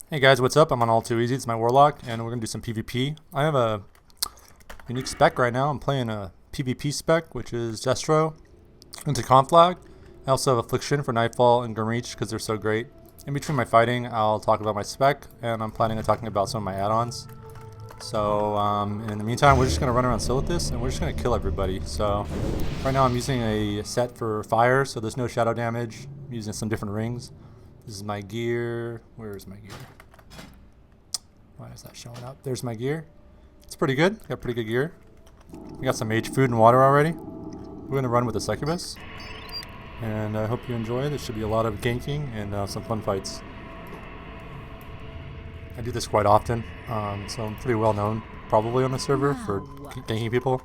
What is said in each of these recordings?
Hey guys, what's up? I'm on Alltooeasy. It's my Warlock, and we're going to do some PvP. I have a unique spec right now. I'm playing a PvP spec, which is Destro into Conflag. I also have Affliction for Nightfall and Reach because they're so great. In between my fighting, I'll talk about my spec, and I'm planning on talking about some of my add-ons. So, in the meantime, we're just going to run around Silithus, and we're just going to kill everybody. So, right now I'm using a set for fire, so there's no shadow damage. I'm using some different rings. This is my gear. Where is my gear? Why is that showing up? There's my gear. It's pretty good. Got pretty good gear. We got some mage food and water already. We're going to run with the succubus. And I hope you enjoy. There should be a lot of ganking and some fun fights. I do this quite often, so I'm pretty well known probably on the server for ganking people.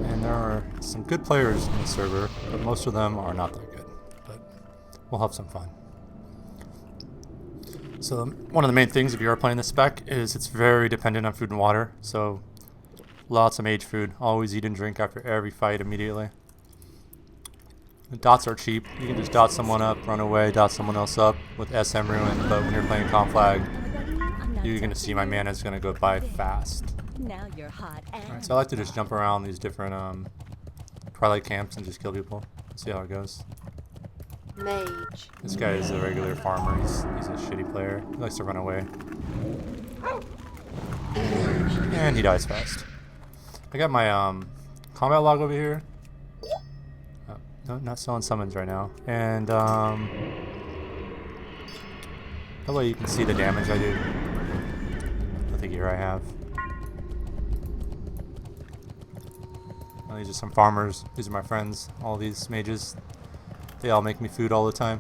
And there are some good players on the server, but most of them are not that good. But we'll have some fun. So one of the main things if you are playing this spec is it's very dependent on food and water. So lots of mage food. Always eat and drink after every fight immediately. The dots are cheap. You can just dot someone up, run away, dot someone else up with SM Ruin. But when you're playing Conflag, you're going to see my mana is going to go by fast. Alright, so I like to just jump around these different Twilight camps and just kill people. See how it goes. Mage. This guy is a regular farmer. He's a shitty player. He likes to run away. And he dies fast. I got my combat log over here. Oh, no, not selling summons right now. And that way you can see the damage I do with the gear I have. Well, these are some farmers. These are my friends. All these mages. They all make me food all the time.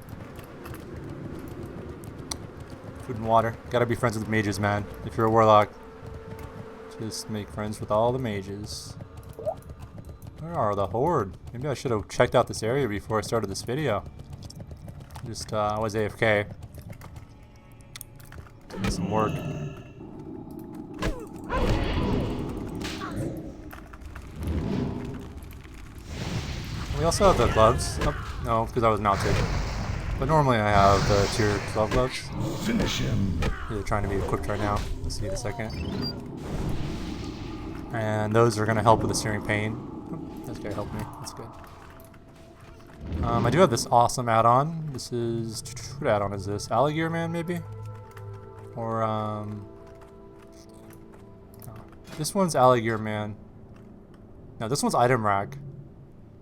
Food and water. Gotta be friends with mages, man. If you're a warlock, just make friends with all the mages. Where are the horde? Maybe I should have checked out this area before I started this video. Just, I was AFK. Doing some work. We also have the gloves. Oh, no, because I was mounted. But normally I have the tier 12 gloves. Finish him. They're trying to be equipped right now. Let's see in a second. And those are going to help with the searing pain. Oh, this guy helped me. That's good. I do have this awesome add-on. This is... What add-on is this? Alligator Man, maybe? Or, oh, this one's Alligator Man. No, this one's Item Rack.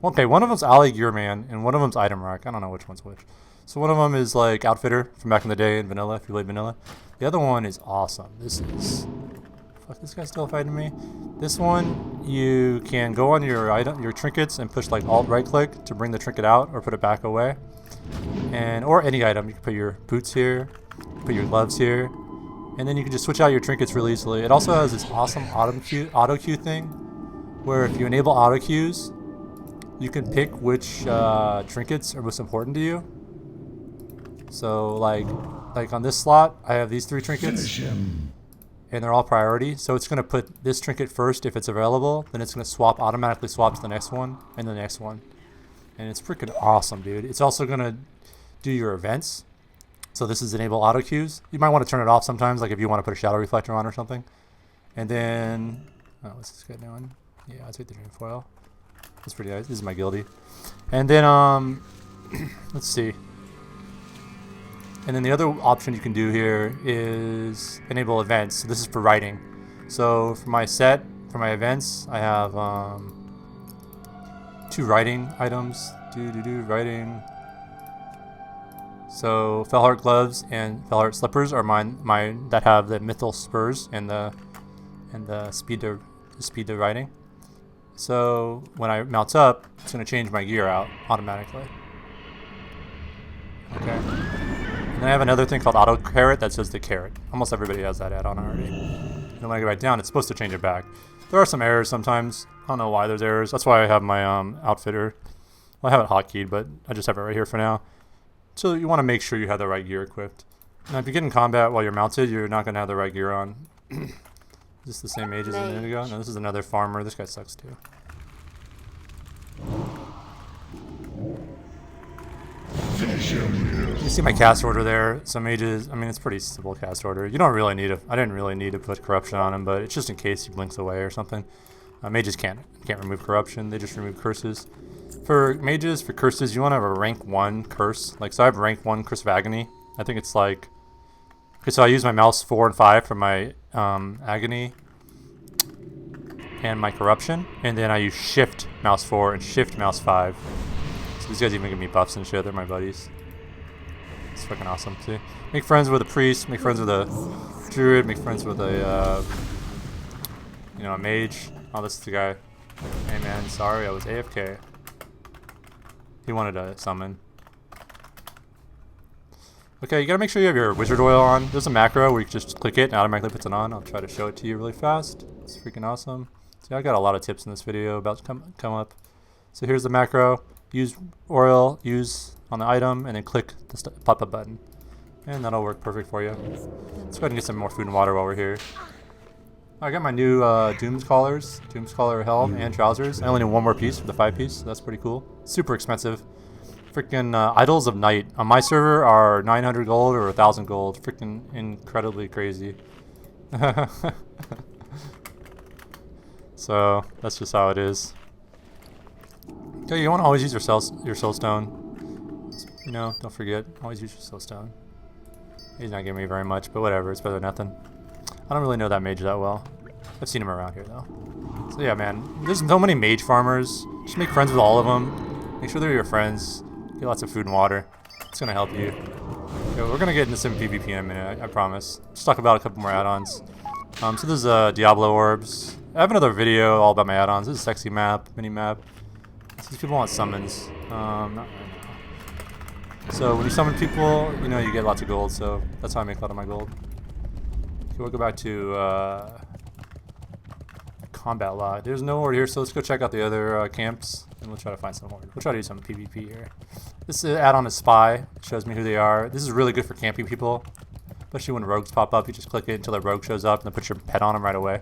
Okay, one of them's Alley Gear Man, and one of them's Item Rack. I don't know which one's which. So one of them is like Outfitter from back in the day in Vanilla, if you played Vanilla. The other one is awesome. This is... Fuck, this guy's still fighting me. This one, you can go on your trinkets and push like Alt right click to bring the trinket out or put it back away. Or any item. You can put your boots here, put your gloves here, and then you can just switch out your trinkets really easily. It also has this awesome auto queue thing, where if you enable auto queues, you can pick which trinkets are most important to you. So like on this slot, I have these 3 trinkets, and they're all priority. So it's going to put this trinket first if it's available. Then it's going to automatically swap to the next one and the next one. And it's freaking awesome, dude. It's also going to do your events. So this is enable auto queues. You might want to turn it off sometimes, like if you want to put a shadow reflector on or something. And then, oh, what's this guy doing? Yeah, I'll take the dream foil. That's pretty nice. This is my guildie. And then, let's see. And then the other option you can do here is enable events. So this is for writing. So for my set, for my events, I have 2 writing items. Writing. So Fellheart gloves and Fellheart slippers are mine that have the mythal spurs and the speed to writing. So when I mount up, it's going to change my gear out automatically. Okay. And then I have another thing called auto carrot that says the carrot. Almost everybody has that add-on already. And when I go right down, it's supposed to change it back. There are some errors sometimes. I don't know why there's errors. That's why I have my outfitter. Well, I have it hotkeyed, but I just have it right here for now. So you want to make sure you have the right gear equipped. Now, if you get in combat while you're mounted, you're not going to have the right gear on. Is this the same mage as a minute ago? No, this is another farmer. This guy sucks too. Finish him. You see my cast order there. Some mages, I mean, it's pretty simple cast order. You don't really need I didn't really need to put corruption on him, but it's just in case he blinks away or something. Mages can't remove corruption. They just remove curses. For mages, for curses, you want to have a rank 1 curse. Like, so I have rank 1 Curse of Agony. I think it's like... Okay, so I use my mouse 4 and 5 for my Agony and my corruption. And then I use Shift mouse 4 and Shift mouse 5. So these guys even give me buffs and shit. They're my buddies. It's fucking awesome. See? Make friends with a priest, make friends with a druid, make friends with a, you know, a mage. Oh, this is the guy. Hey man, sorry, I was AFK. He wanted to summon. Okay, you gotta make sure you have your wizard oil on. There's a macro where you can just click it and automatically puts it on. I'll try to show it to you really fast. It's freaking awesome. See, I got a lot of tips in this video about to come up. So here's the macro. Use oil, use on the item, and then click the pop-up button. And that'll work perfect for you. Let's go ahead and get some more food and water while we're here. I got my new Doom's collars, Doom's collar helm and trousers. I only need one more piece for the 5-piece, so that's pretty cool. Super expensive. Freaking Idols of Night on my server are 900 gold or 1,000 gold. Freaking incredibly crazy. So that's just how it is. Okay, you want to always use your soulstone. You know, don't forget, always use your soulstone. He's not giving me very much, but whatever, it's better than nothing. I don't really know that mage that well. I've seen him around here though. So yeah, man, there's so many mage farmers. Just make friends with all of them. Make sure they're your friends. Get lots of food and water. It's gonna help you. Okay, we're gonna get into some PvP in a minute, I promise. Just talk about a couple more add-ons. So there's Diablo orbs. I have another video all about my add-ons. This is a sexy map, mini map. These people want summons. Not right now. So when you summon people, you know, you get lots of gold. So that's how I make a lot of my gold. Okay, we'll go back to combat log. There's no horde here, so let's go check out the other camps, and we'll try to find some horde. We'll try to do some PvP here. This add-on is Spy. It shows me who they are. This is really good for camping people, especially when rogues pop up. You just click it until the rogue shows up, and then put your pet on them right away.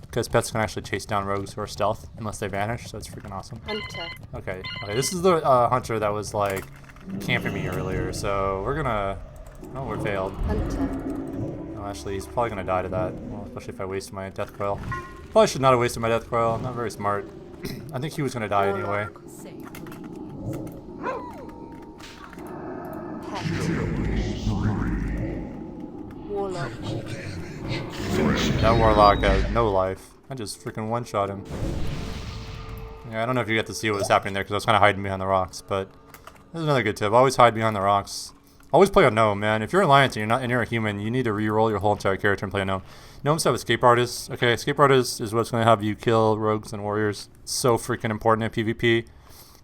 Because pets can actually chase down rogues who are stealth unless they vanish, so it's freaking awesome. Hunter. Okay, this is the hunter that was like camping me earlier, so we're gonna... Oh, we failed. Hunter. Oh, actually, he's probably gonna die to that. Well, especially if I waste my death coil. Probably should not have wasted my death coil. Not very smart. I think he was gonna die anyway. Warlock. That Warlock has no life. I just freaking one-shot him. Yeah, I don't know if you get to see what was happening there because I was kind of hiding behind the rocks, but this is another good tip. Always hide behind the rocks. Always play a gnome, man. If you're an alliance and you're a human, you need to re-roll your whole entire character and play a gnome. Gnomes have escape artists. Okay, escape artists is what's going to have you kill rogues and warriors. It's so freaking important in PvP.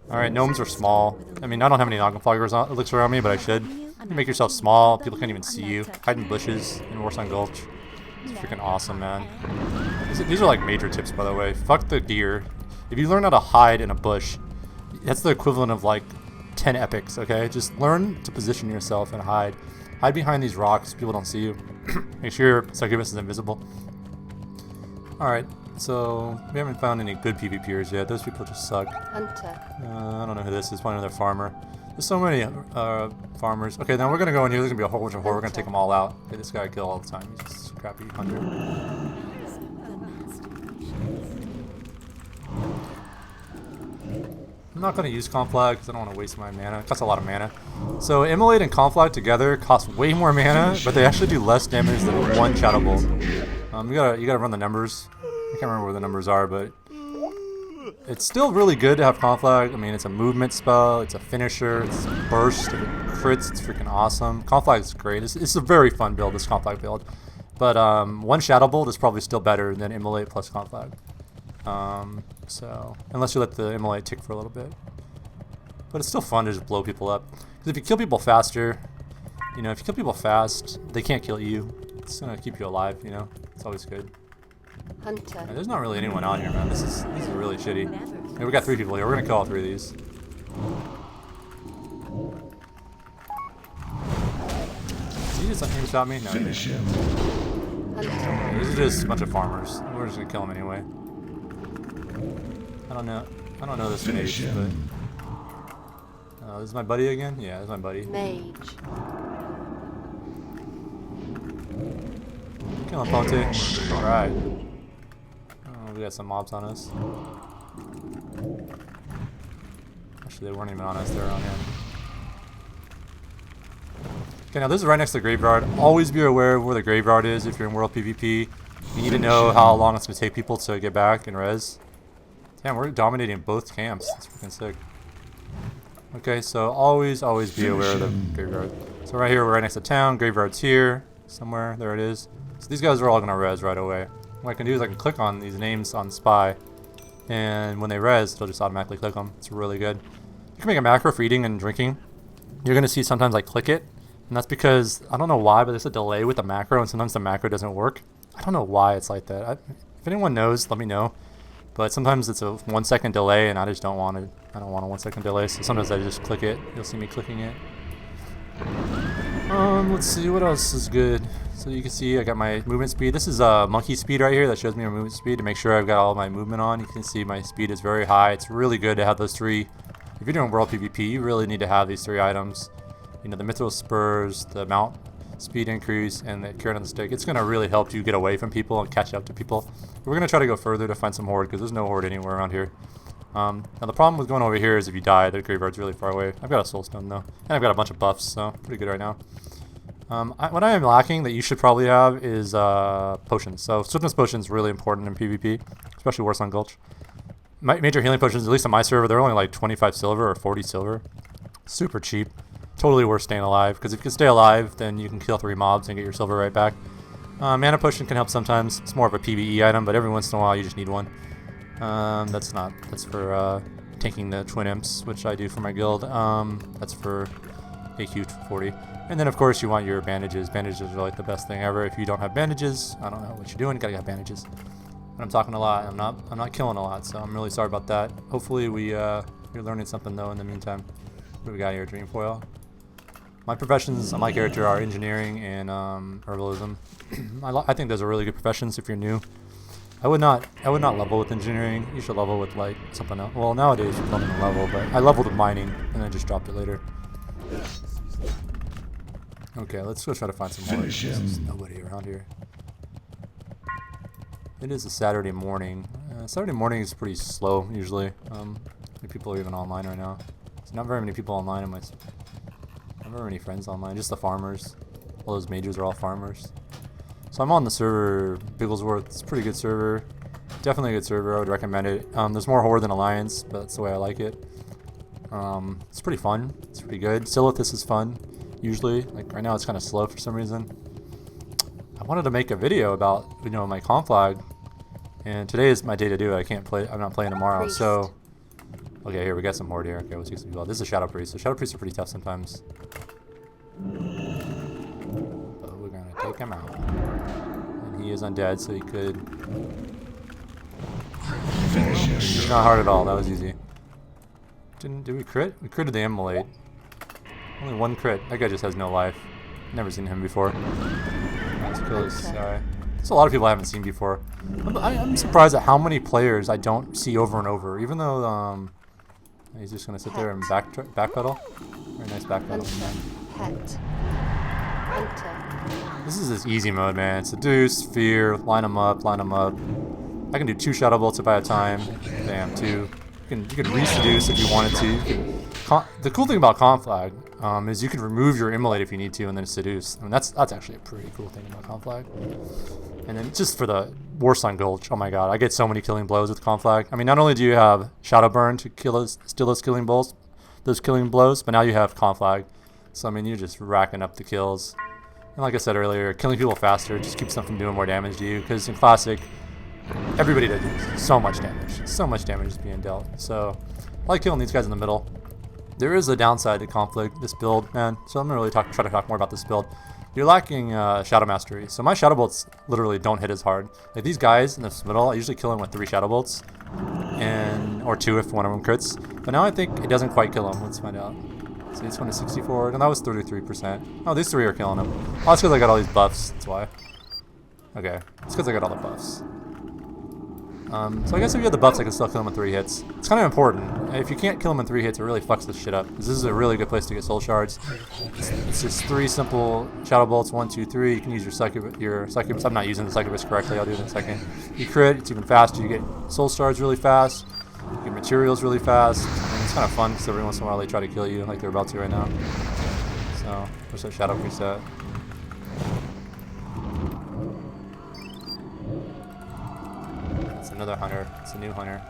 Alright, gnomes are small. I mean, I don't have any Conflagrate elixir around me, but I should. You make yourself small. People can't even see you. Hide in bushes in Warsun Gulch. It's freaking awesome, man. These are like major tips, by the way. Fuck the gear. If you learn how to hide in a bush, that's the equivalent of like 10 epics, okay? Just learn to position yourself and hide. Hide behind these rocks. People don't see you. Make sure your succubus is invisible. Alright, so we haven't found any good PvPers yet. Those people just suck. Hunter. I don't know who this is. Probably another farmer. There's so many farmers. Okay, now we're going to go in here. There's going to be a whole bunch of horde. We're going to take them all out. Okay, this guy I kill all the time. He's just a crappy hunter. I'm not going to use Conflag because I don't want to waste my mana. It costs a lot of mana. So Immolate and Conflag together cost way more mana, but they actually do less damage than one Shadow Bolt. You gotta run the numbers. I can't remember where the numbers are, but it's still really good to have Conflag. I mean, it's a movement spell, it's a finisher, it's a burst, if it crits, it's freaking awesome. Conflag is great. It's a very fun build, this Conflag build. But one Shadow Bolt is probably still better than Immolate plus Conflag. So, unless you let the Immolate tick for a little bit. But it's still fun to just blow people up. Because if you kill people faster, you know, if you kill people fast, they can't kill you. It's gonna keep you alive, you know? It's always good. Hunter. And there's not really anyone out here, man. This is really shitty. Hey, we got 3 people here. We're gonna kill all 3 of these. Did he just aim shot me? No. Finish him. Hunter. These are just a bunch of farmers. We're just gonna kill them anyway. I don't know this mage, but this is my buddy again? Yeah, this is my buddy. Mage. Kill him, Ponte. Alright. Oh, we got some mobs on us. Actually, they weren't even on us, they were on him. Okay, now this is right next to the graveyard. Always be aware of where the graveyard is if you're in World PvP. You need to know how long it's going to take people to get back and res. Damn, we're dominating both camps. That's freaking sick. Okay, so always be aware of the graveyard. So right here, we're right next to town. Graveyard's here. Somewhere. There it is. So these guys are all going to res right away. What I can do is I can click on these names on Spy. And when they res, it'll just automatically click them. It's really good. You can make a macro for eating and drinking. You're going to see sometimes I click it. And that's because, I don't know why, but there's a delay with the macro. And sometimes the macro doesn't work. I don't know why it's like that. If anyone knows, let me know. But sometimes it's a 1 second delay, and I just don't want it. I don't want a 1 second delay, so sometimes I just click it. You'll see me clicking it. Let's see what else is good. So you can see I got my movement speed. This is monkey speed right here that shows me my movement speed to make sure I've got all my movement on. You can see my speed is very high. It's really good to have those three. If you're doing World PvP, you really need to have these three items. You know, the Mithril Spurs, the Mount speed increase, and the carrot on the stick. It's going to really help you get away from people and catch up to people. We're going to try to go further to find some horde because there's no horde anywhere around here. Now the problem with going over here is if you die, the graveyard's really far away. I've got a soulstone though, and I've got a bunch of buffs, so pretty good right now. What I am lacking that you should probably have is potions. So swiftness potions really important in PvP, especially Warsong Gulch. Major healing potions, at least on my server, they're only like 25 silver or 40 silver. Super cheap. Totally worth staying alive, because if you can stay alive, then you can kill 3 mobs and get your silver right back. Mana potion can help sometimes. It's more of a PvE item, but every once in a while you just need one. That's for tanking the twin imps, which I do for my guild. That's for AQ 40. And then of course you want your bandages. Bandages are like the best thing ever. If you don't have bandages, I don't know what you're doing. You gotta have bandages. But I'm talking a lot. I'm not killing a lot, so I'm really sorry about that. Hopefully you're learning something though in the meantime. What do we got here? Dream foil. My professions on my character are engineering and herbalism. I think those are really good professions if you're new. I would not level with engineering. You should level with like something else. Well, nowadays you don't even level, but I leveled with mining and then just dropped it later. Okay, let's go try to find some more. There's nobody around here. It is a Saturday morning. Saturday morning is pretty slow usually. People are even online right now. There's not very many people online in my. Not very many friends online, just the farmers. All those majors are all farmers. So I'm on the server Bigglesworth. It's a pretty good server. Definitely a good server. I would recommend it. There's more horde than alliance, but that's the way I like it. It's pretty fun. It's pretty good. Silithus is fun. Usually, like right now, it's kind of slow for some reason. I wanted to make a video about my conflag, and today is my day to do it. I can't play. I'm not playing tomorrow, Priest. So. Okay, here we got some horde here. Okay, let's see some people. This is a Shadow Priest. So Shadow Priests are pretty tough sometimes. But we're gonna take him out. And he is undead, so he could. He's not hard at all. That was easy. Did we crit? We critted the immolate. Only one crit. That guy just has no life. Never seen him before. Let's kill this guy. There's a lot of people I haven't seen before. I'm surprised at how many players I don't see over and over. Even though he's just gonna sit there and backpedal. Very nice backpedal. Pet. Hunter. This is this easy mode, man. Seduce, fear, line them up, line them up. I can do 2 shadow bolts if I have time. Damn, 2. You can re-seduce if you wanted to. The cool thing about Conflag is you can remove your immolate if you need to, and then seduce. I mean, that's actually a pretty cool thing about Conflag. And then just for the Warsong Gulch, oh my god, I get so many killing blows with Conflag. I mean, not only do you have Shadow Burn to steal those killing blows, but now you have Conflag. So I mean, you're just racking up the kills. And like I said earlier, killing people faster just keeps them from doing more damage to you. Because in Classic, everybody does so much damage. So much damage is being dealt. So I like killing these guys in the middle. There is a downside to conflict, this build, man. So I'm gonna really try to talk more about this build. You're lacking Shadow Mastery. So my Shadow Bolts literally don't hit as hard. Like these guys in this middle, I usually kill them with 3 Shadow Bolts. Or 2 if one of them crits. But now I think it doesn't quite kill them. Let's find out. See, this one is 64, and that was 33%. Oh, these 3 are killing them. Oh, that's because I got all these buffs, that's why. Okay, it's because I got all the buffs. So I guess if you have the buffs, I can still kill him in 3 hits. It's kind of important. If you can't kill him in 3 hits, it really fucks this shit up. Because this is a really good place to get soul shards. It's just 3 simple shadow bolts. 1, 2, 3. You can use your succubus. I'm not using the succubus correctly. I'll do it in a second. You crit. It's even faster. You get soul shards really fast. You get materials really fast. And it's kind of fun because every once in a while they try to kill you, like they're about to right now. So there's a shadow preset. It's another hunter. It's a new hunter.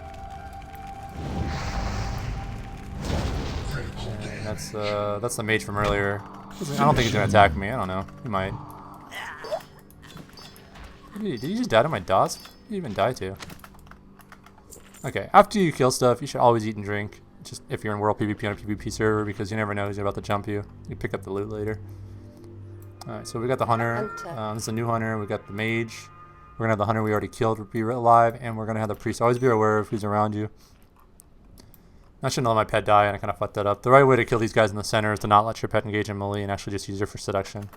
And that's the mage from earlier. I don't think he's gonna attack me. I don't know. He might. Did he just die to my dots? What did he even die to? Okay. After you kill stuff, you should always eat and drink. Just if you're in World PvP on a PvP server, because you never know who's about to jump you. You pick up the loot later. All right. So we got the hunter. This is a new hunter. We got the mage. We're gonna have the hunter we already killed be alive, and we're gonna have the priest. Always be aware of who's around you. I shouldn't let my pet die, and I kind of fucked that up. The right way to kill these guys in the center is to not let your pet engage in melee and actually just use her for seduction.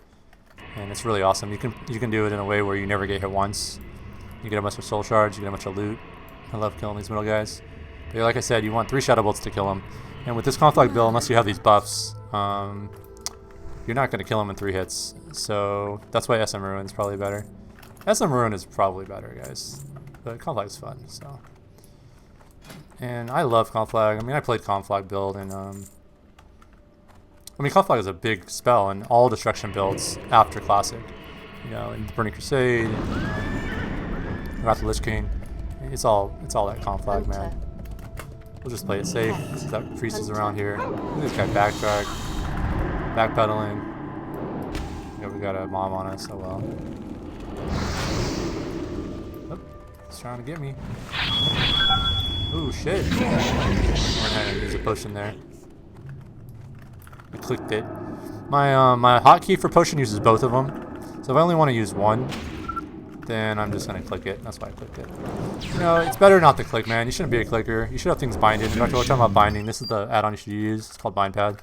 And it's really awesome. You can do it in a way where you never get hit once. You get a bunch of soul shards. You get a bunch of loot. I love killing these middle guys. But like I said, you want 3 shadow bolts to kill them. And with this conflag build, unless you have these buffs, you're not gonna kill them in 3 hits. So that's why SM Ruin is probably better. SM Ruin is probably better, guys, but Conflag is fun, so. And I love Conflag. I mean, I played Conflag build, and I mean, Conflag is a big spell in all destruction builds after Classic. You know, in Burning Crusade, and Wrath of the Lich King. It's all that Conflag, man. We'll just play it safe. That priest is around here. Look at this guy backpedaling. Yeah, we got a mob on us, oh well. Oh, he's trying to get me. Ooh, shit. We're gonna use a potion there. I clicked it. My hotkey for potion uses both of them. So if I only want to use one, then I'm just gonna click it. That's why I clicked it. You know, it's better not to click, man. You shouldn't be a clicker. You should have things binded. In fact, we're talking about binding. This is the add-on you should use. It's called BindPad.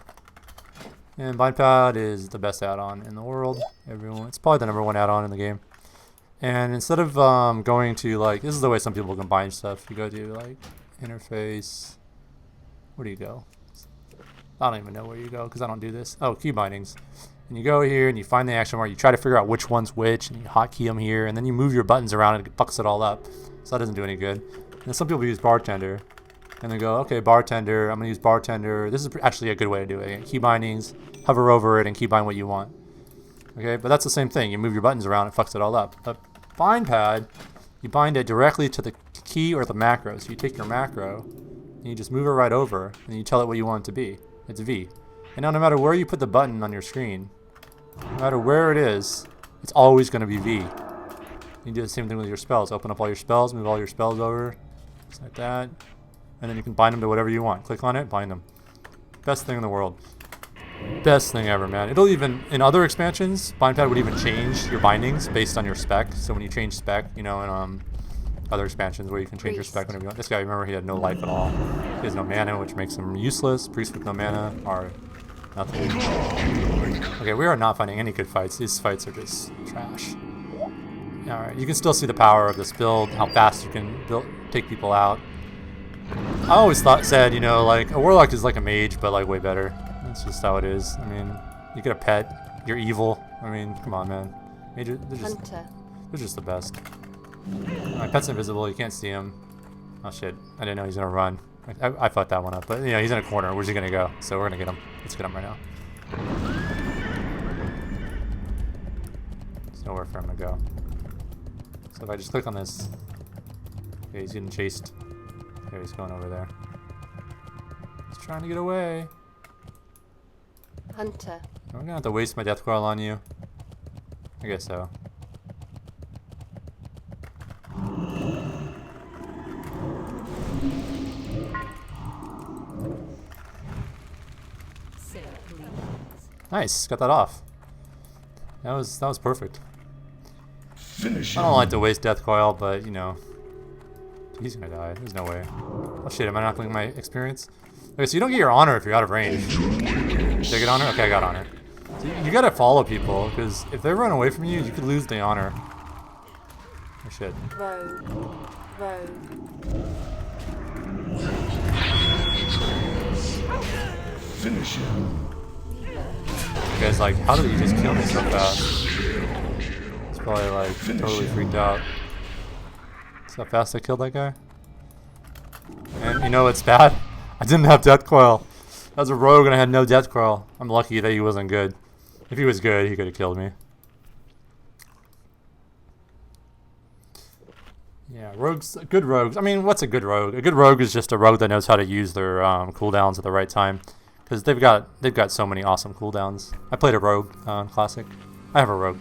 And BindPad is the best add-on in the world. It's probably the #1 add-on in the game. And instead of going to, like, this is the way some people combine stuff. You go to, like, interface. Where do you go? I don't even know where you go because I don't do this. Oh, Keybindings. And you go here and you find the action where you try to figure out which one's which, and you hotkey them here, and then you move your buttons around and it fucks it all up. So that doesn't do any good. And then some people use bartender. And they go, okay, bartender, I'm going to use bartender. This is actually a good way to do it. Keybindings, hover over it, and keybind what you want. Okay, but that's the same thing. You move your buttons around, it fucks it all up. But BindPad, you bind it directly to the key or the macro. So you take your macro, and you just move it right over, and you tell it what you want it to be. It's V. And now no matter where you put the button on your screen, no matter where it is, it's always going to be V. You do the same thing with your spells. Open up all your spells, move all your spells over, just like that. And then you can bind them to whatever you want. Click on it, bind them. Best thing in the world. Best thing ever, man. It'll even, in other expansions, BindPad would even change your bindings based on your spec. So when you change spec, you know, in other expansions where you can change your spec whenever you want. This guy, remember, he had no life at all. He has no mana, which makes him useless. Priests with no mana are nothing. Okay, we are not finding any good fights. These fights are just trash. Alright, you can still see the power of this build, how fast you can take people out. I always said, you know, like, a Warlock is like a mage, but, like, way better. That's just how it is. I mean, you get a pet, you're evil. I mean, come on, man. Mages, they're just the best. My pet's invisible, you can't see him. Oh, shit. I didn't know he's gonna run. I fucked that one up, but, you know, he's in a corner. Where's he gonna go? So we're gonna get him. Let's get him right now. There's nowhere for him to go. So if I just click on this... Okay, he's getting chased. Okay, he's going over there. He's trying to get away. Hunter. I'm gonna have to waste my death coil on you. I guess so. Nice, got that off. That was perfect. Finish. I don't like to waste death coil, but you know, he's gonna die. There's no way. Oh shit, am I not clicking my experience? Okay, so you don't get your honor if you're out of range. Did I get honor? Okay, I got honor. So you gotta follow people, because if they run away from you, you could lose the honor. Oh shit. Rogue. Rogue. Finish him. You guys like, how did he just kill me so fast? It's probably like totally freaked out. See how fast I killed that guy? And you know what's bad? I didn't have death coil. That was a rogue and I had no death coil. I'm lucky that he wasn't good. If he was good, he could have killed me. Yeah, rogues, good rogues. I mean, what's a good rogue? A good rogue is just a rogue that knows how to use their cooldowns at the right time. Because they've got so many awesome cooldowns. I played a rogue classic. I have a rogue.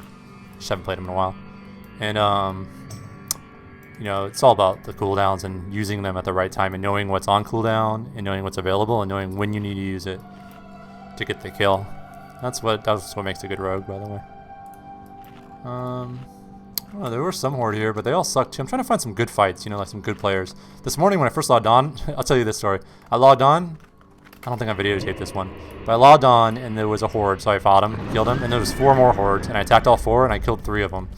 Just haven't played him in a while. And you know, it's all about the cooldowns and using them at the right time and knowing what's on cooldown and knowing what's available and knowing when you need to use it to get the kill. That's what makes a good rogue, by the way. Oh, there were some horde here, but they all suck too. I'm trying to find some good fights, you know, like some good players. This morning when I first logged on, I'll tell you this story. I logged on. I don't think I videotaped this one, but I logged on and there was a horde, so I fought him, killed him, and there was 4 more hordes, and I attacked all 4 and I killed 3 of them.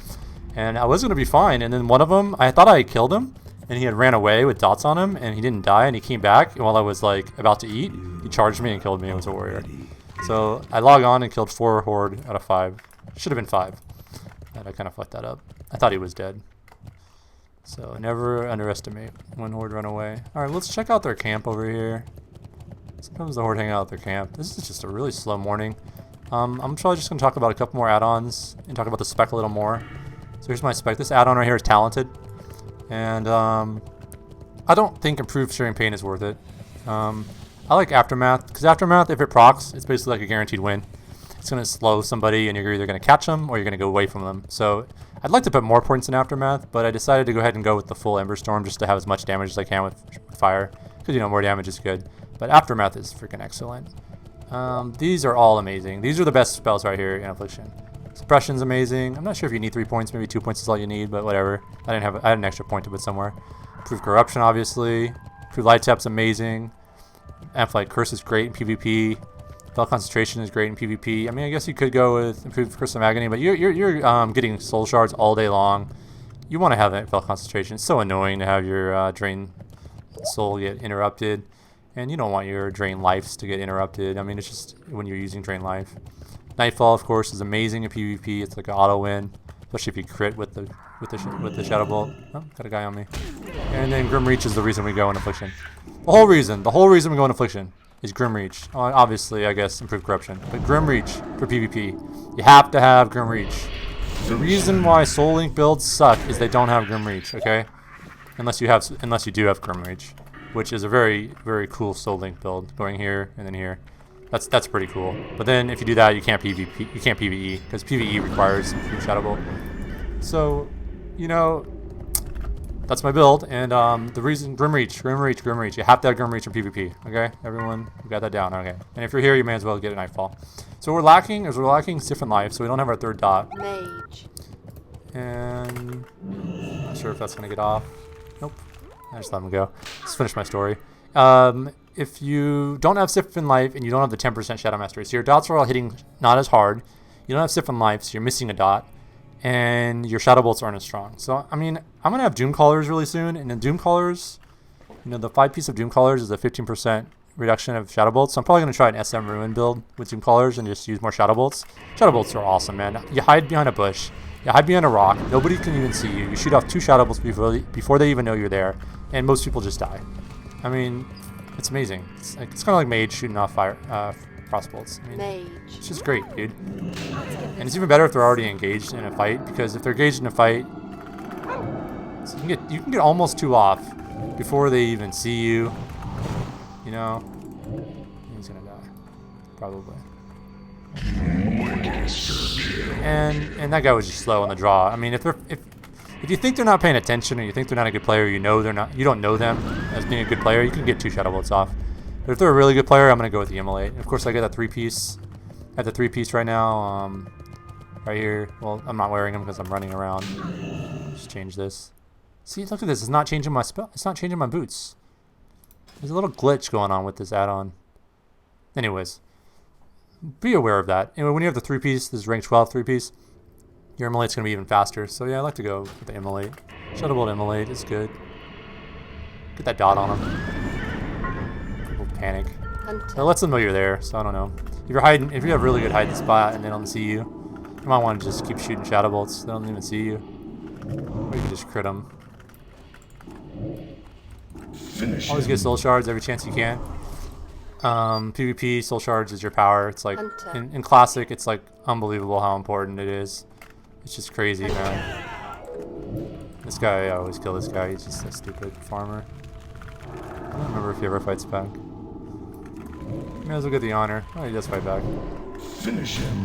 And I was gonna be fine, and then one of them, I thought I had killed him, and he had ran away with dots on him, and he didn't die, and he came back, and while I was like about to eat, he charged me and killed me. It was a warrior. So I log on and killed 4 horde out of 5. Should have been 5. And I kind of fucked that up. I thought he was dead. So never underestimate when horde run away. All right, let's check out their camp over here. Sometimes the horde hang out at their camp. This is just a really slow morning. I'm probably just going to talk about a couple more add-ons and talk about the spec a little more. So here's my spec. This add-on right here is talented. And I don't think improved Sharing Pain is worth it. I like Aftermath, because Aftermath, if it procs, it's basically like a guaranteed win. It's going to slow somebody and you're either going to catch them or you're going to go away from them. So I'd like to put more points in Aftermath, but I decided to go ahead and go with the full Ember Storm just to have as much damage as I can with fire. Because, you know, more damage is good. But Aftermath is freaking excellent. These are all amazing. These are the best spells right here in Affliction. Suppression's amazing. I'm not sure if you need 3 points. Maybe 2 points is all you need, but whatever. I had an extra point to put somewhere. Improved Corruption, obviously. Improved Light Tap's amazing. Amplified Curse is great in PvP. Spell Concentration is great in PvP. I mean, I guess you could go with Improved Curse of Agony, but you're getting Soul Shards all day long. You want to have that Spell Concentration. It's so annoying to have your Drain Soul get interrupted. And you don't want your Drain Lives to get interrupted. I mean, it's just when you're using Drain Life. Nightfall, of course, is amazing in PvP. It's like an auto win, especially if you crit with the Shadow Bolt. Oh, got a guy on me. And then Grim Reach is the reason we go in Affliction. The whole reason we go in Affliction is Grim Reach. Obviously, I guess improved Corruption, but Grim Reach for PvP. You have to have Grim Reach. The reason why Soul Link builds suck is they don't have Grim Reach. Okay, unless you do have Grim Reach, which is a very, very cool Soul Link build, going here and then here. That's pretty cool. But then if you do that, you can't PvP, you can't PvE, because PvE requires Shadow Bolt. So, you know, that's my build. And the reason, Grim Reach. You have to have Grim Reach for PvP. Okay, everyone, we got that down. Okay, and if you're here, you may as well get a Nightfall. So we're lacking different life, so we don't have our 3rd dot. Mage. And I'm not sure if that's gonna get off. Nope. I just let him go. Let's finish my story. If you don't have Siphon Life and you don't have the 10% Shadow Mastery, so your dots are all hitting not as hard, you don't have Siphon Life, so you're missing a dot, and your Shadow Bolts aren't as strong. So, I mean, I'm going to have Doom Callers really soon, and the Doom Callers, you know, the 5-piece of Doom Callers is a 15% reduction of Shadow Bolts, so I'm probably going to try an SM Ruin build with Doom Callers and just use more Shadow Bolts. Shadow Bolts are awesome, man. You hide behind a bush, you hide behind a rock, nobody can even see you. You shoot off 2 Shadow Bolts before they even know you're there, and most people just die. I mean, it's amazing. It's kind of like Mage shooting off fire, frost bolts. I mean, Mage. it's just great, dude. And it's even better if they're already engaged in a fight, because if they're engaged in a fight, so you can get almost 2 off before they even see you. You know, he's gonna die, probably. And that guy was just slow on the draw. I mean, if you think they're not paying attention or you think they're not a good player, you don't know them as being a good player, you can get 2 Shadow Bolts off. But if they're a really good player, I'm going to go with the Immolate. Of course, I get that 3-piece. I have the 3-piece right now, right here. Well, I'm not wearing them because I'm running around. Just change this. See, look at this. It's not changing my spell. It's not changing my boots. There's a little glitch going on with this add-on. Anyways, be aware of that. Anyway, when you have the 3-piece, this is rank 12 3-piece, your Immolate's going to be even faster. So yeah, I like to go with the Immolate. Shadow Bolt Immolate is good. Get that dot on them. People panic. Hunter. It lets them know you're there, so I don't know. If you're hiding, if you have really good hiding spot and they don't see you, you might want to just keep shooting shadow bolts. They don't even see you. Or you can just crit them. Finish Always get soul shards every chance you can. PvP, soul shards is your power. It's like, in Classic, it's like unbelievable how important it is. It's just crazy, man. This guy, I always kill this guy. He's just a stupid farmer. I don't remember if he ever fights back. May as well get the honor. Oh, he does fight back. Finish him.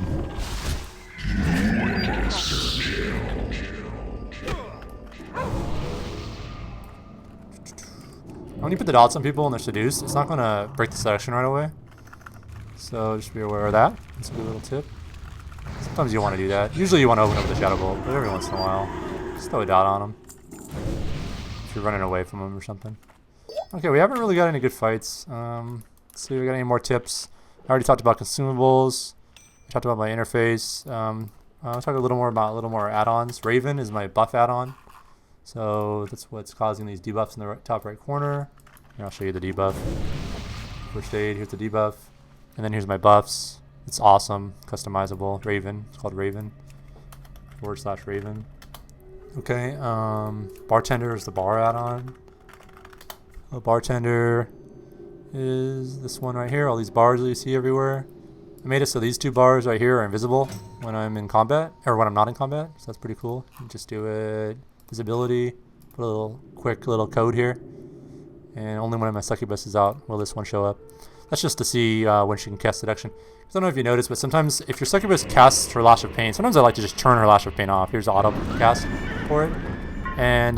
When you put the dots on people and they're seduced, it's not going to break the seduction right away. So just be aware of that. That's a good little tip. Sometimes you want to do that. Usually you want to open up with a shadow bolt, but every once in a while, just throw a dot on them. If you're running away from them or something. Okay, we haven't really got any good fights. Let's see if we got any more tips. I already talked about consumables. I talked about my interface. I'll talk a little more add-ons. Raven is my buff add-on. So that's what's causing these debuffs in the top right corner. Here, I'll show you the debuff. First aid, here's the debuff. And then here's my buffs. It's awesome, customizable. Raven, it's called Raven. /Raven. Okay, Bartender is the bar add-on. Bartender is this one right here. All these bars that you see everywhere. I made it so these two bars right here are invisible when I'm in combat, or when I'm not in combat. So that's pretty cool. You just do it. Visibility, put a little quick little code here, and only when my succubus is out will this one show up. That's just to see when she can cast seduction. I don't know if you noticed, but sometimes if your succubus casts her Lash of Pain, sometimes I like to just turn her Lash of Pain off. Here's the auto cast for it, and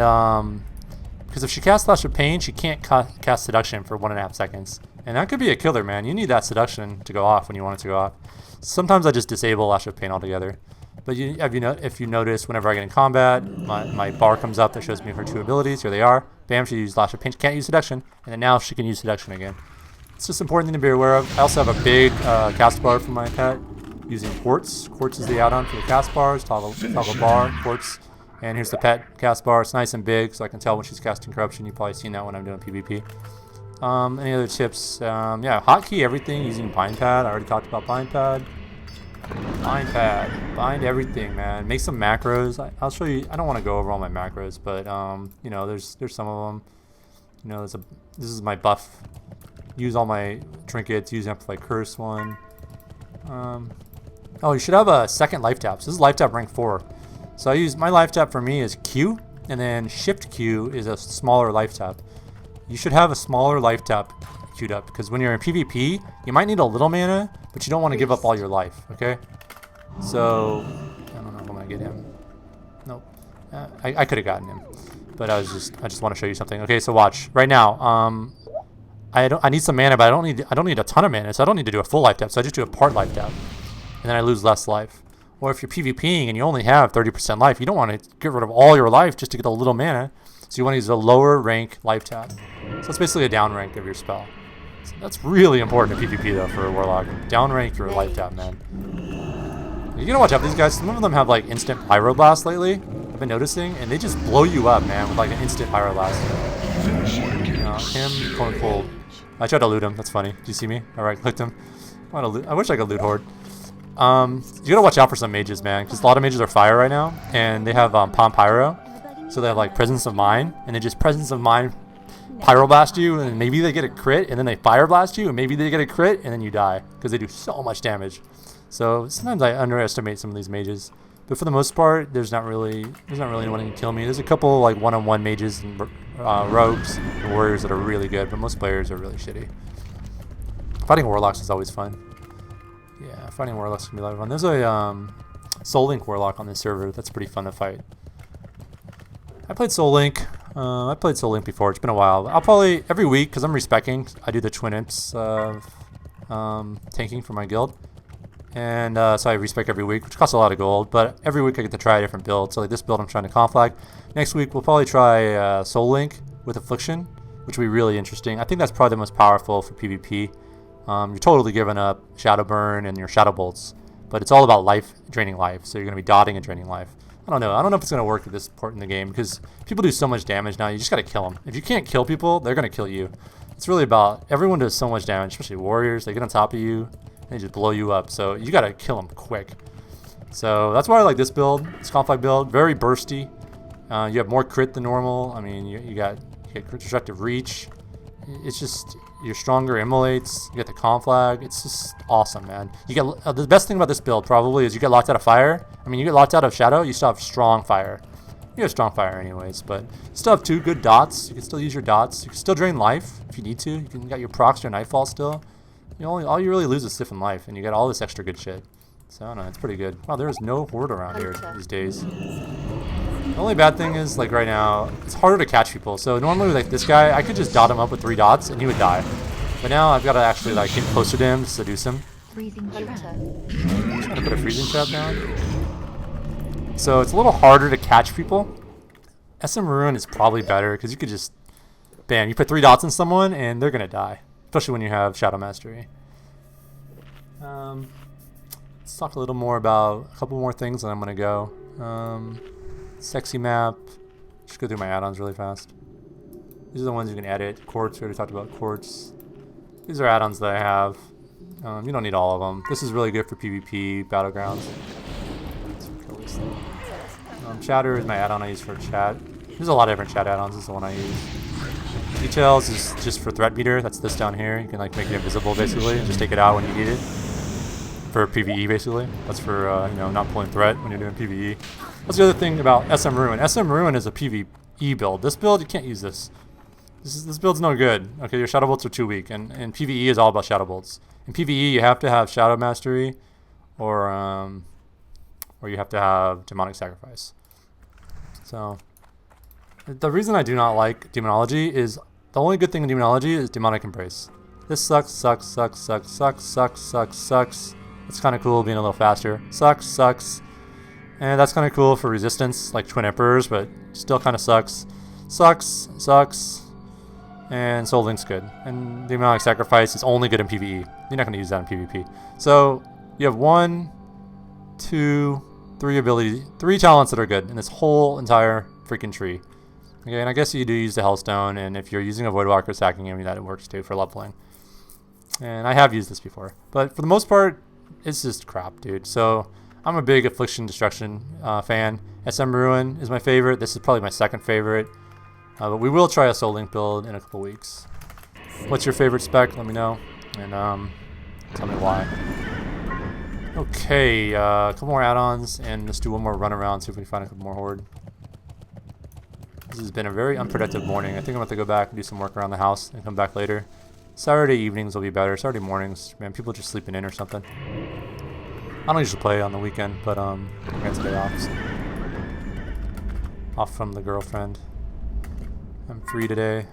because if she casts Lash of Pain, she can't cast seduction for 1.5 seconds, and that could be a killer, man. You need that seduction to go off when you want it to go off. Sometimes I just disable Lash of Pain altogether. But if you notice, whenever I get in combat, my bar comes up that shows me her 2 abilities. Here they are. Bam, she used Lash of Pain. She can't use Seduction. And then now she can use Seduction again. It's just an important thing to be aware of. I also have a big cast bar for my pet using Quartz. Quartz is the add-on for the cast bars. Toggle bar, Quartz. And here's the pet cast bar. It's nice and big, so I can tell when she's casting Corruption. You've probably seen that when I'm doing PvP. Any other tips? Yeah, hotkey everything using Bind Pad. I already talked about Bind Pad. Bind Pad. Bind everything, man. Make some macros. I'll show you. I don't want to go over all my macros, but you know, there's some of them. You know, this is my buff. Use all my trinkets. Use Amplify Curse one. Oh, you should have a second life tap. So this is life tap rank 4. So I use my life tap for me is Q, and then Shift Q is a smaller life tap. You should have a smaller life tap queued up, because when you're in PvP, you might need a little mana, but you don't want to give up all your life, okay? So, I don't know if I'm going to get him. Nope. I could have gotten him, but I just want to show you something. Okay, so watch. Right now, I need some mana, but I don't need a ton of mana, so I don't need to do a full life tap, so I just do a part life tap. And then I lose less life. Or if you're PvPing and you only have 30% life, you don't want to get rid of all your life just to get a little mana. So you want to use a lower rank life tap. So it's basically a down rank of your spell. So that's really important in PvP though for a Warlock. Down rank your life tap, man. You gotta watch out for these guys. Some of them have like instant Pyroblast lately, I've been noticing, and they just blow you up, man, with like an instant Pyroblast. Him, Cornfold. I tried to loot him, that's funny. Did you see me? I right clicked him. I wish I could loot Horde. You gotta watch out for some mages, man, because a lot of mages are fire right now, and they have Palm Pyro. So they have like Presence of Mind, and they just Presence of Mind Pyroblast you, and maybe they get a crit, and then they Fire Blast you, and maybe they get a crit, and then you die, because they do so much damage. So sometimes I underestimate some of these mages, but for the most part, there's not really anyone who can kill me. There's a couple like one-on-one mages and rogues and warriors that are really good, but most players are really shitty. Fighting Warlocks is always fun. Yeah, fighting Warlocks can be a lot of fun. There's a Soul Link Warlock on this server that's pretty fun to fight. I played Soul Link. I played Soul Link before. It's been a while. I'll probably every week, because I'm respecking. I do the Twin Imps tanking for my guild, and so I respec every week, which costs a lot of gold. But every week I get to try a different build. So like this build, I'm trying to Conflag. Next week we'll probably try Soul Link with Affliction, which will be really interesting. I think that's probably the most powerful for PvP. You're totally giving up Shadow Burn and your Shadow Bolts, but it's all about life, draining life. So you're going to be dotting and draining life. I don't know. I don't know if it's going to work at this point in the game because people do so much damage now. You just got to kill them. If you can't kill people, they're going to kill you. It's really about everyone does so much damage, especially warriors. They get on top of you and they just blow you up. So you got to kill them quick. So that's why I like this build. This Conflag build, very bursty. You have more crit than normal. I mean, you get destructive reach. It's just you're stronger immolates. You get the Conflag. It's just awesome, man. You get the best thing about this build probably is you get locked out of fire. I mean, you get locked out of shadow. You still have strong fire. You have strong fire anyways, but you still have 2 good dots. You can still use your dots. You can still drain life if you need to. You can get your procs or Nightfall still. All you really lose is stiffen life, and you get all this extra good shit. So I don't know, it's pretty good. Wow, there is no horde around here these days. The only bad thing is, like right now, it's harder to catch people. So normally, like this guy, I could just dot him up with 3 dots and he would die. But now I've got to actually like get closer to him to seduce him. Freezing trap. I'm trying to put a freezing trap down. So it's a little harder to catch people. SM Ruin is probably better because you could just, bam, you put 3 dots on someone and they're gonna die, especially when you have Shadow Mastery. Let's talk a little more about a couple more things and I'm gonna go. Sexy map. Just go through my add-ons really fast. These are the ones you can edit. Quartz, we already talked about quartz. These are add-ons that I have. You don't need all of them. This is really good for PvP, battlegrounds. Chatter is my add-on I use for chat. There's a lot of different chat add-ons. This is the one I use. Details is just for threat meter. That's this down here. You can like make it invisible basically and just take it out when you need it. For PvE basically. That's for you know, not pulling threat when you're doing PvE. That's the other thing about SM Ruin. SM Ruin is a PvE build. This build, you can't use this. This build's no good. Okay, your Shadow Bolts are too weak, and PvE is all about Shadow Bolts. In PvE, you have to have Shadow Mastery, or you have to have Demonic Sacrifice. So, the reason I do not like Demonology is the only good thing in Demonology is Demonic Embrace. This sucks, sucks, sucks, sucks, sucks, sucks, sucks, sucks. It's kind of cool being a little faster. Sucks, sucks. And that's kind of cool for resistance, like Twin Emperors, but still kind of sucks. Sucks, sucks. And Soul Link's good. And the Demonic Sacrifice is only good in PvE. You're not going to use that in PvP. So, you have 1, 2, 3 talents that are good in this whole entire freaking tree. Okay, and I guess you do use the Hellstone, and if you're using a Voidwalker stacking him, that works too for leveling. And I have used this before. But for the most part, it's just crap, dude. So, I'm a big Affliction Destruction fan. SM Ruin is my favorite. This is probably my second favorite. But we will try a Soul Link build in a couple weeks. What's your favorite spec? Let me know. And tell me why. Okay, a couple more add-ons, and let's do one more run around, see if we can find a couple more horde. This has been a very unproductive morning. I think I'm going to go back and do some work around the house and come back later. Saturday evenings will be better. Saturday mornings, man, people are just sleeping in or something. I don't usually play on the weekend, but I'm going to stay off. So. Off from the girlfriend. I'm free today.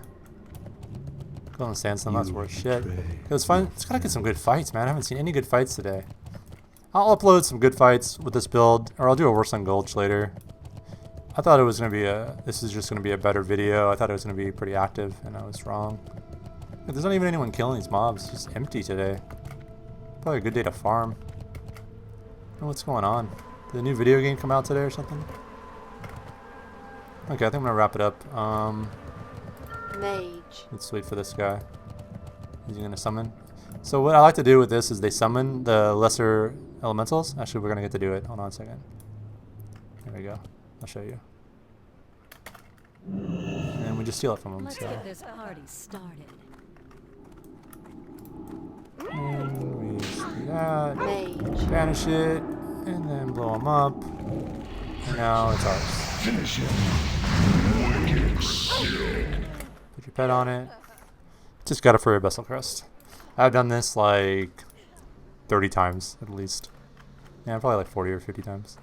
Go on Sandstone, that's worth shit. It's fun. It's gotta get some good fights, man. I haven't seen any good fights today. I'll upload some good fights with this build, or I'll do a Warsong Gulch later. I thought it was gonna be this is just gonna be a better video. I thought it was gonna be pretty active, and I was wrong. But there's not even anyone killing these mobs. It's just empty today. Probably a good day to farm. I don't know what's going on. Did a new video game come out today or something? Okay, I think I'm gonna wrap it up. Mage. Let's wait for this guy. Is he gonna summon? So what I like to do with this is they summon the lesser elementals. Actually, we're gonna get to do it. Hold on a second. There we go. I'll show you. And we just steal it from them. Let's So. get this party started. And we just do that. Mage. Banish it, and then blow them up. And now it's ours. Finish him. Wicked skill. Put your pet on it. Just got it for a Vessel Crest. I've done this like 30 times at least. Yeah, probably like 40 or 50 times.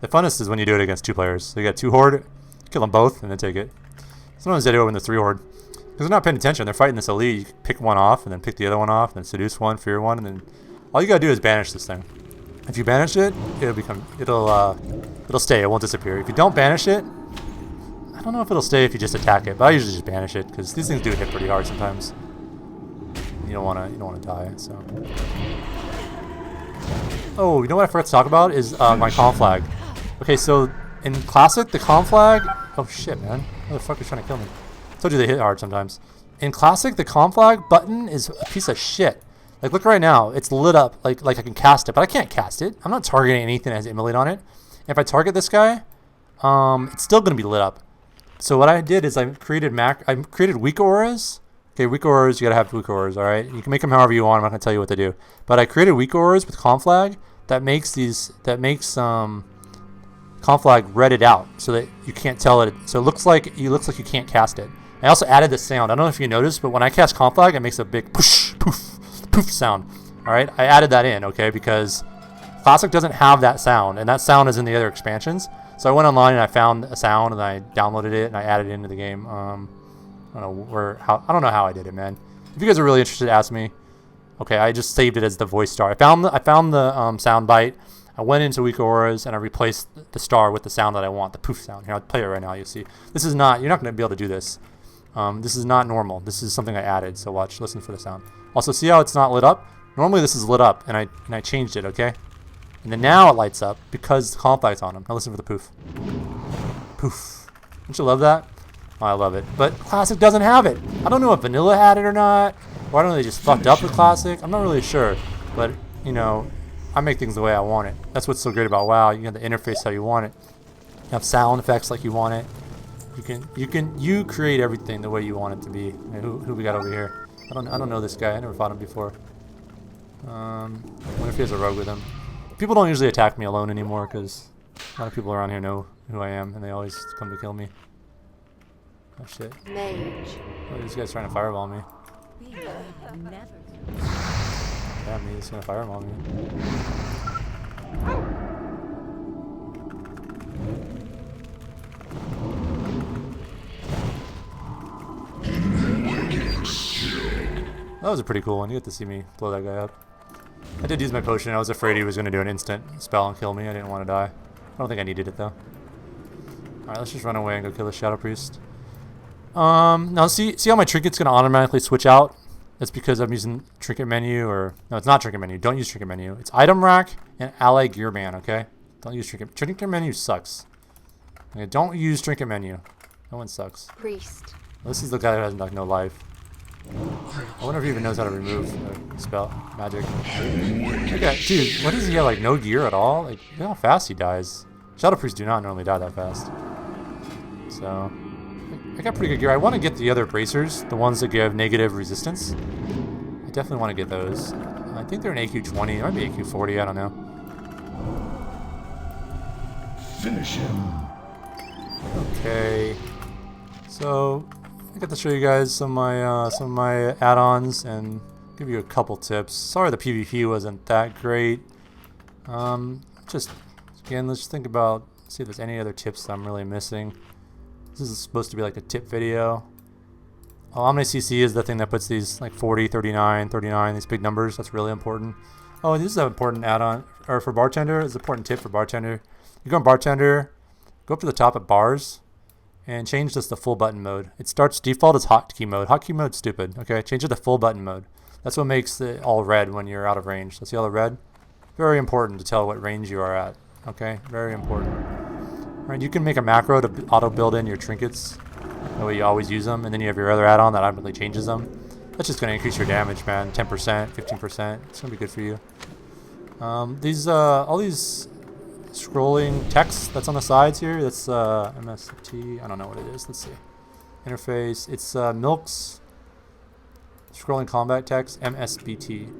The funnest is when you do it against 2 players. So you got 2 horde, kill them both, and then take it. Sometimes they do it when there's 3 horde. Because they're not paying attention. They're fighting this elite. You pick one off, and then pick the other one off, and then seduce one, fear one, and then all you gotta do is banish this thing. If you banish it, it'll stay. It won't disappear. If you don't banish it, I don't know if it'll stay if you just attack it, but I usually just banish it because these things do hit pretty hard sometimes. You don't wanna die. So. Oh, you know what I forgot to talk about is my Conflag. Okay, Okay, so in Classic, the Conflag... Oh shit, man. Motherfucker's trying to kill me. Told you they hit hard sometimes. In Classic, the Conflag button is a piece of shit. Like, look right now. It's lit up like I can cast it, but I can't cast it. I'm not targeting anything that has Immolate on it. If I target this guy, it's still going to be lit up. So what I did is I created weak auras. Okay, weak auras, you got to have weak auras, all right? You can make them however you want. I'm not going to tell you what to do. But I created weak auras with Conflag that makes Conflag redded out so that you can't tell it. So it looks like you can't cast it. I also added the sound. I don't know if you noticed, but when I cast Conflag, it makes a big poof, poof, poof sound. All right, I added that in, okay, because Classic doesn't have that sound, and that sound is in the other expansions. So I went online and I found a sound and I downloaded it and I added it into the game. I don't know how I did it, man. If you guys are really interested, ask me. Okay, I just saved it as the voice star. I found the sound bite. I went into weak auras and I replaced the star with the sound that I want, the poof sound. Here, I'll play it right now. You'll see. This is not. You're not going to be able to do this. This is not normal. This is something I added. So watch, listen for the sound. Also, see how it's not lit up? Normally this is lit up, and I changed it. Okay, and then now it lights up because the Conflag's on them. Now listen for the poof. Poof. Don't you love that? Oh, I love it. But Classic doesn't have it. I don't know if Vanilla had it or not. Or I don't know, they just fucked up with Classic. I'm not really sure. But, you know, I make things the way I want it. That's what's so great about WoW. You have the interface how you want it. You have sound effects like you want it. You create everything the way you want it to be. Hey, who we got over here? I don't know this guy. I never fought him before. I wonder if he has a rogue with him. People don't usually attack me alone anymore because a lot of people around here know who I am and they always come to kill me. Oh shit. Mage. Oh, this guy's trying to fireball me. Yeah, me, he's gonna fireball me. That was a pretty cool one. You get to see me blow that guy up. I did use my potion. I was afraid he was going to do an instant spell and kill me. I didn't want to die. I don't think I needed it, though. Alright, let's just run away and go kill the Shadow Priest. Now see how my trinket's going to automatically switch out? That's because I'm using trinket menu, or... No, it's not trinket menu. Don't use trinket menu. It's item rack and ally gear man, okay? Don't use trinket. Trinket menu sucks. Okay, don't use trinket menu. That one sucks. Priest. This is the guy who has like no life. I wonder if he even knows how to remove spell magic. Okay, dude, what does he have, like no gear at all? Like, you know how fast he dies. Shadow Priests do not normally die that fast. So, I got pretty good gear. I want to get the other bracers, the ones that give negative resistance. I definitely want to get those. I think they're an AQ20. It might be AQ40. I don't know. Finish him. Okay. So, I got to show you guys some of my add-ons and give you a couple tips. Sorry the PvP wasn't that great. Just again, let's think about, see if there's any other tips that I'm really missing. This is supposed to be like a tip video. Oh, OmniCC is the thing that puts these like 40, 39, 39, these big numbers. That's really important. Oh, this is an important add-on, or for bartender, it's an important tip for bartender. You go on bartender, go up to the top at bars, and change this to full button mode. It starts default as hotkey mode. Hotkey mode's stupid. Okay, change it to full button mode. That's what makes it all red when you're out of range. So see all the red? Very important to tell what range you are at. Okay, very important. All right, you can make a macro to auto build in your trinkets. That way you always use them, and then you have your other add-on that automatically changes them. That's just going to increase your damage, man. 10%, 15%. It's going to be good for you. All these scrolling text that's on the sides here, that's MST, I don't know what it is. Let's see. Interface, it's Milk's scrolling combat text, MSBT.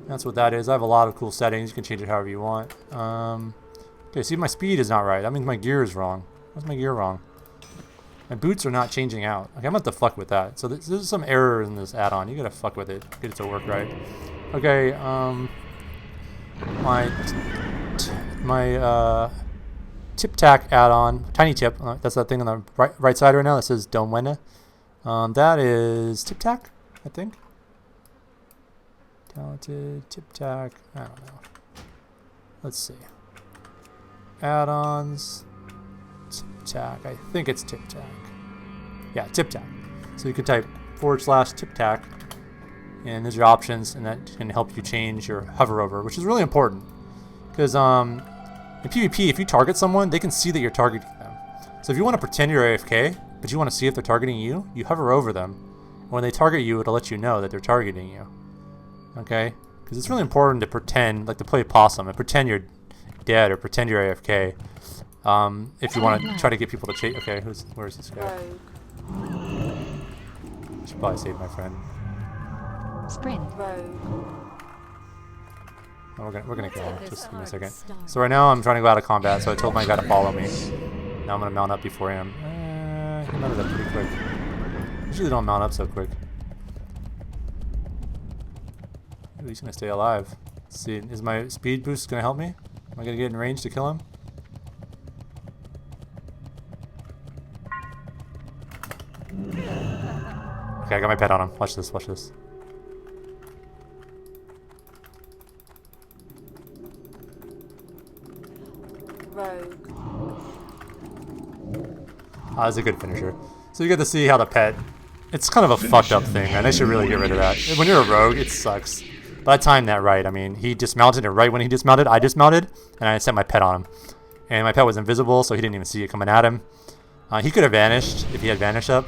That's what that is. I have a lot of cool settings. You can change it however you want. Okay, see, my speed is not right. That means my gear is wrong. What's my gear wrong? My boots are not changing out. Okay, I'm going to have to fuck with that. So there's some error in this add-on. You got to fuck with it. Get it to work right. Okay, my tip tack add-on, tiny tip, that's that thing on the right side right now that says Don't Wena. That is tip tack, I think. Talented tip tack, I don't know. Let's see. Add-ons, tip tack, I think it's tip tack. Yeah, tip tack. So you can type /tip tack, and there's your options, and that can help you change your hover over, which is really important. Because In PvP, if you target someone, they can see that you're targeting them. So if you want to pretend you're AFK, but you want to see if they're targeting you, you hover over them. When they target you, it'll let you know that they're targeting you. Okay? Because it's really important to pretend, like to play possum, and pretend you're dead or pretend you're AFK. If you want to try to get people to chase. Okay, where's this guy? Rogue. I should probably save my friend. Sprint. Rogue. Oh, we're gonna kill him. Just give me a second. So right now I'm trying to go out of combat, so I told my guy to follow me. Now I'm gonna mount up before him. He mounted up pretty quick. Usually they don't mount up so quick. At least gonna stay alive. Let's see, is my speed boost gonna help me? Am I gonna get in range to kill him? Okay, I got my pet on him. Watch this, watch this. Rogue. That's a good finisher. So you get to see how the pet... It's kind of a fucked up thing, man. They should really get rid of that. When you're a rogue, it sucks. But I timed that right. I mean, he dismounted, and right when he dismounted, I dismounted, and I set my pet on him. And my pet was invisible, so he didn't even see it coming at him. He could have vanished if he had vanish up.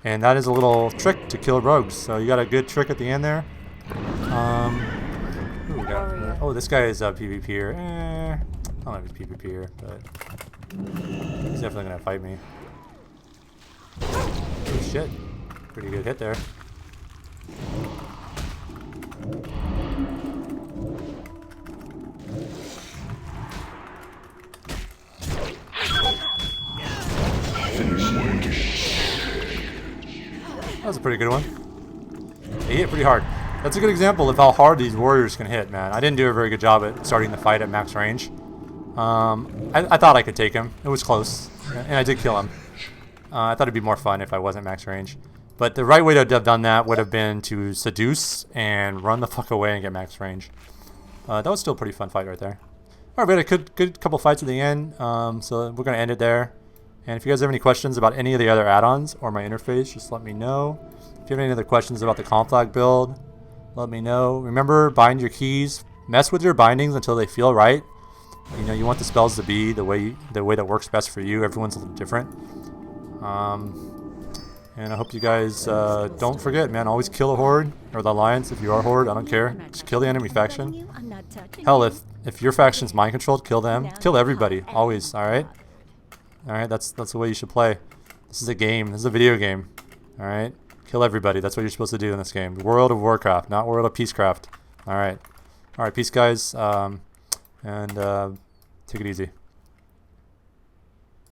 And that is a little trick to kill rogues. So you got a good trick at the end there. Who we got? Oh, this guy is a PvPer. I don't know if he's PvPer, but he's definitely gonna fight me. Oh shit. Pretty good hit there. That was a pretty good one. He hit pretty hard. That's a good example of how hard these warriors can hit, man. I didn't do a very good job at starting the fight at max range. I thought I could take him. It was close, and I did kill him. I thought it'd be more fun if I wasn't max range. But the right way to have done that would have been to seduce and run the fuck away and get max range. That was still a pretty fun fight right there. Alright, we had a good couple fights at the end, so we're going to end it there. And if you guys have any questions about any of the other add-ons or my interface, just let me know. If you have any other questions about the Conflag build, let me know. Remember, bind your keys. Mess with your bindings until they feel right. You know, you want the spells to be the way that works best for you. Everyone's a little different. And I hope you guys don't forget, man. Always kill a horde or the alliance if you are horde. I don't care. Just kill the enemy faction. Hell, if your faction's mind controlled, kill them. Kill everybody. Always. All right. All right. That's the way you should play. This is a game. This is a video game. All right. Kill everybody. That's what you're supposed to do in this game. World of Warcraft, not World of Peacecraft. All right. All right. Peace, guys. And take it easy.